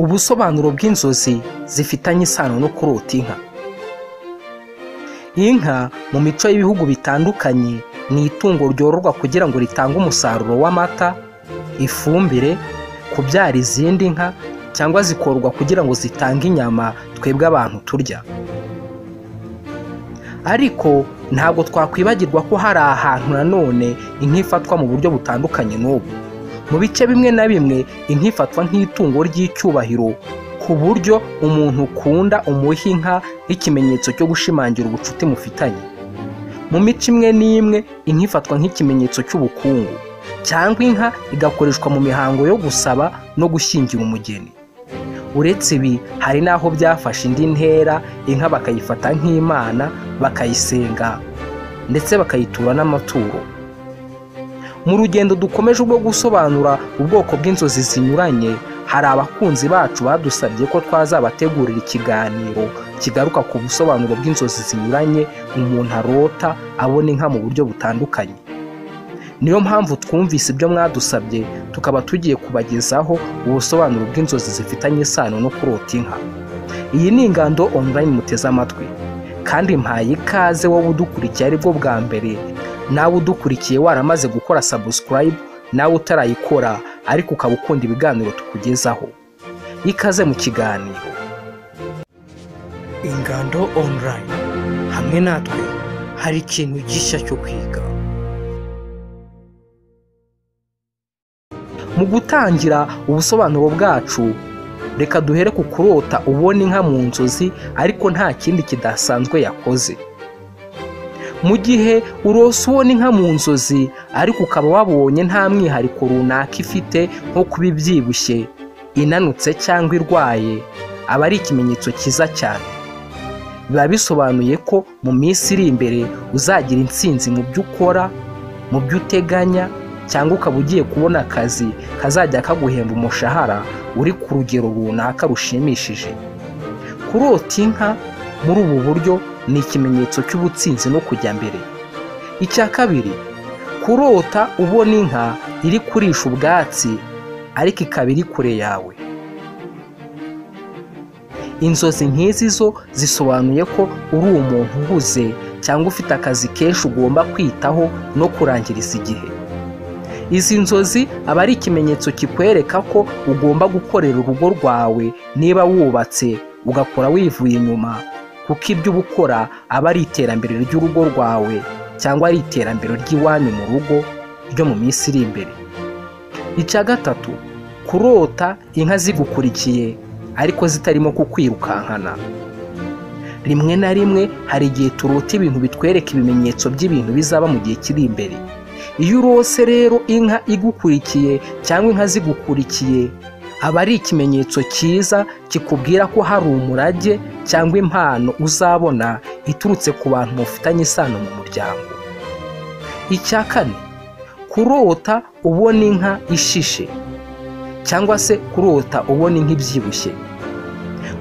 Ubusobanuro bw'inzozi zifitanye isano no kurota inka. Inka mu mico y'ibihugu bitandukanye ni itungo ryororwa kugira ngo ritange umusaruro w'amata, ifumbire, kubyara izindi nka cyangwa zikorwa kugira ngo zitange inyama twebwe abantu turya. Ariko ntabwo twakwibagirwa ko hari ahantu nanone inka ifatwa mu buryo butandukanye n'ubu. Mu bice bimwe na bimwe inka ifatwa nk'itungo ry'icyubahiro ku buryo umuntu ukunda umuha inka nk'ikimenyetso cyo gushimangira ubucuti mufitanye. Mu mico imwe n'imwe inka ifatwa nk'ikimenyetso cy'ubukungu, cyangwa inka igakoreshwa mu mihango yo gusaba no gushyingira umugeni. Uretse ibi hari n'aho byafashe indi ntera, inka bakayifata nk'imana, bakayisenga ndetse bakayitura n'amaturo. Mu rugendo dukomeje rwo gusobanura ubwoko bw'inzozi zinyuranye, hari abakunzi bacu badusabye ko twazabategurira ikiganiro kigaruka ku busobanuro bw'inzozi zinyuranye umuntu arota abona inka mu buryo butandukanye. Niyo mpamvu twumvise ibyo mwadusabye tukaba tugiye kubagezaho ubusobanuro bw'inzozi zifitanye isano no kurota inka. Iyi ni Ingando online muteze amatwi, kandi mpaye ikaze wowe udukurikiye ari bwo bwa mbere, nawe udukurikiye waramaze gukora subscribe, nawe utarayikora ariko ukaba ukunda ibiganiro tukugezaho. Ikaze mu kiganiro Ingando online, hamwe natwe hari ikintu gishya cyo kwiga. Mu gutangira ubusobanuro bwacu, reka duhere ku kurota ubona inka mu nzozi ariko nta kindi kidasanzwe yakoze. Mu gihe urose ubona inka mu nzozi ariko ukaba wabonye nta mwihariko runaka ifite nko kuba ibyibushye, inanutse cyangwa irwaye, aba ari ikimenyetso cyiza cyane. Biba bisobanuye ko mu minsi iri imbere uzagira intsinzi mu byo ukora, mu byo uteganya, cyangwa ukaba ugiye kubona akazi kazajya kaguhemba umushahara uri ku rugero runaka rushimishije. Kurota inka muri ubu buryo ni ikimenyetso cy'ubutsinzi no kujya mbere. Icya kabiri, kurota ubona inka iri kurisha ubwatsi ariko ikaba iri kure yawe. Inzozi nk'izi zo zisobanuye ko uri umuntu uhuze cyangwa ufite akazi kenshi ugomba kwitaho no kurangiriza igihe. Izi nzozi aba ari ikimenyetso kikwereka ko ugomba gukorera urugo rwawe niba wubatse ugakora wivuye inyuma, kuko ibyo uba ukora aba ari iterambere ry'urugo rwawe cyangwa ari iterambere ry'iwanyu mu rugo ryo mu minsi iri imbere. Icya gatatu, kurota inka zigukurikiye ariko zitarimo kukwirukankana. Rimwe na rimwe hari igihe turota ibintu bitwereka ibimenyetso by'ibintu bizaba mu gihe kiri imbere. Iyo urose rero inka igukurikiye cyangwa inka zigukurikiye, aba ari ikimenyetso cyiza kikubwira ko hari umurage cyangwa impano uzabona iturutse ku bantu mufitanye isano mu muryango. Icya kane, kurota ubona inka ishishe cyangwa se kurota ubona inka ibyibushye.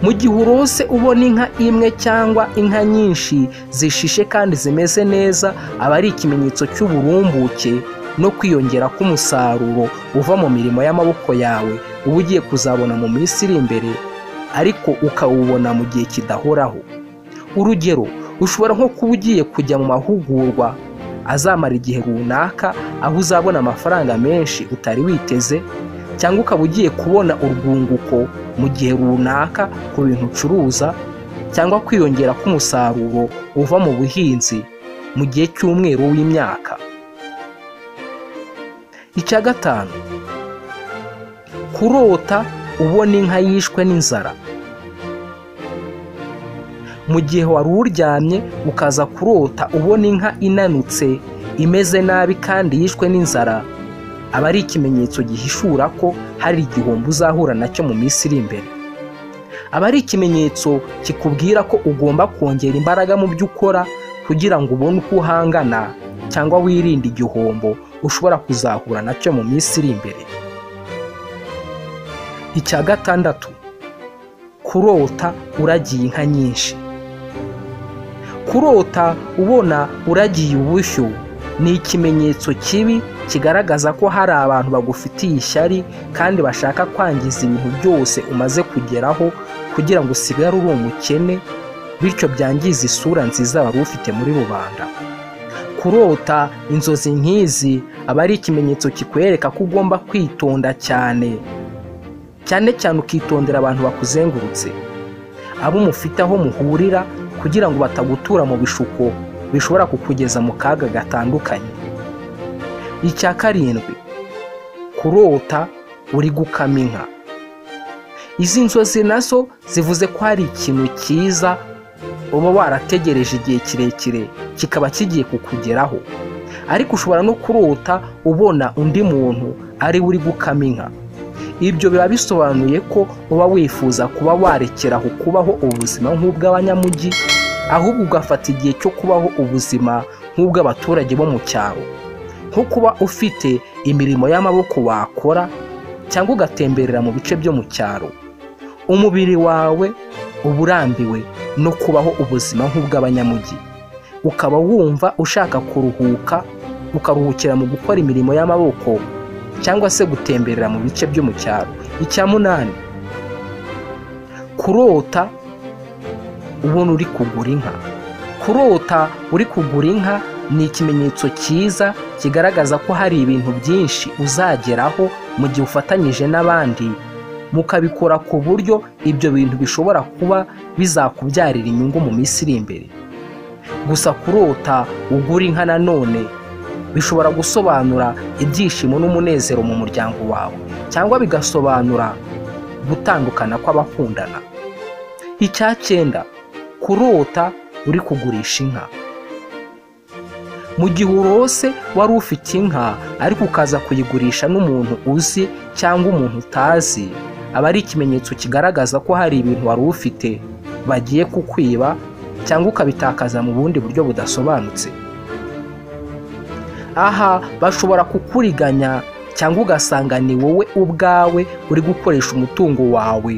Mu gihe urose ubona inka imwe cyangwa inka nyinshi zishishe kandi zimeze neza, aba ari ikimenyetso cy'uburumbuke no kwiyongera k'umusaruro uva mu mirimo y'amaboko yawe uba ugiye kuzabona mu minsi iri imbere, ariko ukawubona mu gihe kidahoraho. Urugero, ushobora nko kuba ugiye kujya mu mahugurwa azamara igihe runaka aho uzabona amafaranga menshi utari witeze, cyangwa ukaba ugiye kubona urwunguko mu gihe runaka ku bintu ucuruza, cyangwa kwiyongera k'umusaruro uva mu buhinzi mu gihe cy'umwero w'imyaka. Icya gatanu, kurota ubona inka yishwe n'inzara. Mu gihe wari uryamye ukaza kurota ubona inka inanutse, imeze nabi kandi yishwe n'inzara, aba ari ikimenyetso gihishura ko hari igihombo uzahura nacyo mu minsi iri imbere. Aba ari ikimenyetso kikubwira ko ugomba kongera imbaraga mu byo ukora kugira ngo ubone uko uhangana cyangwa wirinde igihombo ushobora kuzahura nacyo mu minsi iri imbere. Icya gatandatu, kurota uragiye inka nyinshi. Kurota ubona uragiye ubushyo ni ikimenyetso kibi kigaragaza ko hari abantu bagufitiye ishyari kandi bashaka kwangiza ibintu byose umaze kugeraho kugira ngo usigare uri umukene, bityo byangiza isura nziza wari ufite muri rubanda. Kurota inzozi nk'izi aba ari ikimenyetso kikwereka ko ugomba kwitonda cyane cyane ukitondera abantu bakuzengurutse, abo mufite aho muhurira, kugira ngo batagutura mu bishuko bishobora kukugeza mu kaga gatandukanye. Icya karindwi, kurota uri gukama inka. Izi nzozi nazo zivuze ko hari ikintu cyiza uba warategereje igihe kirekire kikaba kigiye kukugeraho, ariko ushobora no kurota ubona undi muntu ari uri gukama inka. Ibyo biba bisobanuye ko uba wifuza kuba warekeraho kubaho ubuzima nk'ubw'abanyamujyi, ahubwo ugafata igihe cyo kubaho ubuzima nk'ubw'abaturage bo mu cyaro, nko kuba ufite imirimo y'amaboko wakora cyangwa ugatemberera mu bice byo mu cyaro. Umubiri wawe uba urambiwe no kubaho ubuzima nk'ubw'abanyamujyi, ukaba wumva ushaka kuruhuka, ukaruhukira mu gukora imirimo y'amaboko cyangwa se gutemberera mu bice byo mu cyaro. Icya munani, kurota ubona uri kugura inka. Kurota uri kugura inka ni ikimenyetso cyiza kigaragaza ko hari ibintu byinshi uzageraho mu gihe ufatanyije n'abandi, mukabikora ku buryo ibyo bintu bishobora kuba bizakubyarira inyungu mu minsi iri imbere. Gusa kurota ugura inka nanone bishobora gusobanura ibyishimo n'umunezero mu muryango wawe, cyangwa bigasobanura gutandukana kw'abakundana. Icya cyenda, kurota uri kugurisha inka. Mu gihe urose wari ufite inka ariko ukaza kuyigurisha n'umuntu uzi cyangwa umuntu utazi, aba ari ikimenyetso kigaragaza ko hari ibintu wari ufite bagiye kukwiba cyangwa ukabitakaza mu bundi buryo budasobanutse. Aha bashobora kukuriganya cyangwa ugasanga ni wowe ubwawe uri gukoresha umutungo wawe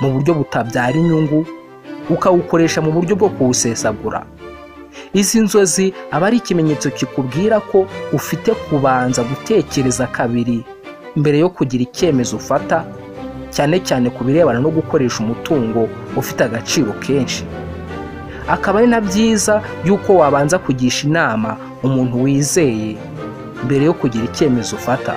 mu buryo butabyara inyungu, ukawukoresha mu buryo bwo kuwusesagura. Izi nzozi aba ari ikimenyetso kikubwira ko ufite kubanza gutekereza kabiri mbere yo kugira icyemezo ufata, cyane cyane ku birebana no gukoresha umutungo ufite agaciro kenshi. Akaba ari na byiza yuko wabanza kugisha inama umuntu wizeye mbere yo kugira icyemezo ufata.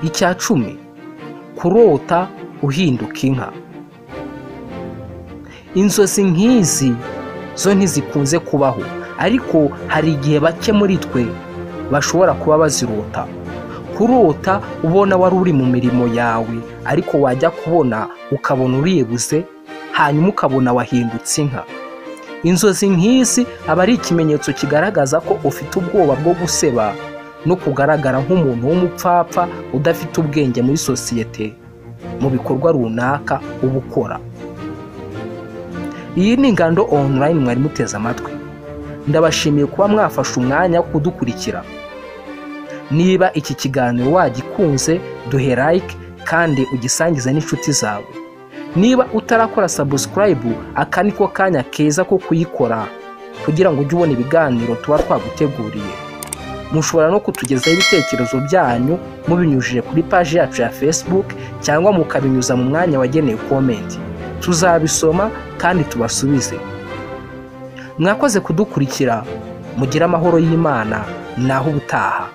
Icya cumi, kurota uhinduka inka. Inzozi nk'izi zo ntizikunze kubaho, ariko hari igihe bake muri twe bashobora kuba bazirota. Kurota ubona wari uri mu mirimo yawe ariko wajya kubona ukabona uriyebuze, hanyuma ukabona wahindutse inka. Inzozi nk'izi aba ari ikimenyetso kigaragaza ko ufite ubwoba bwo guseba no kugaragara nk'umuntu w'umupfapfa udafite ubwenge muri sosiyete mu bikorwa runaka uba ukora. Iyi ni Ingando online mwari muteze amatwi. Ndabashimiye kuba mwafashe umwanya wo kudukurikira. Niba iki kiganiro wagikunze, duhe like kandi ugisangize n'inshuti zawe. Niba utarakora subscribe, aka niko kanya keza ko kuyikora kugira ngo ujye ubona ibiganiro tuba twaguteguriye. Mushobora no kutugezaho ibitekerezo byanyu mubinyujije kuri page yacu ya Facebook cyangwa mukabinyuza mu mwanya wagenewe comment. Tuzabisoma kandi tubasubize. Mwakoze kudukurikira, mugira amahoro y'Imana naho ubutaha.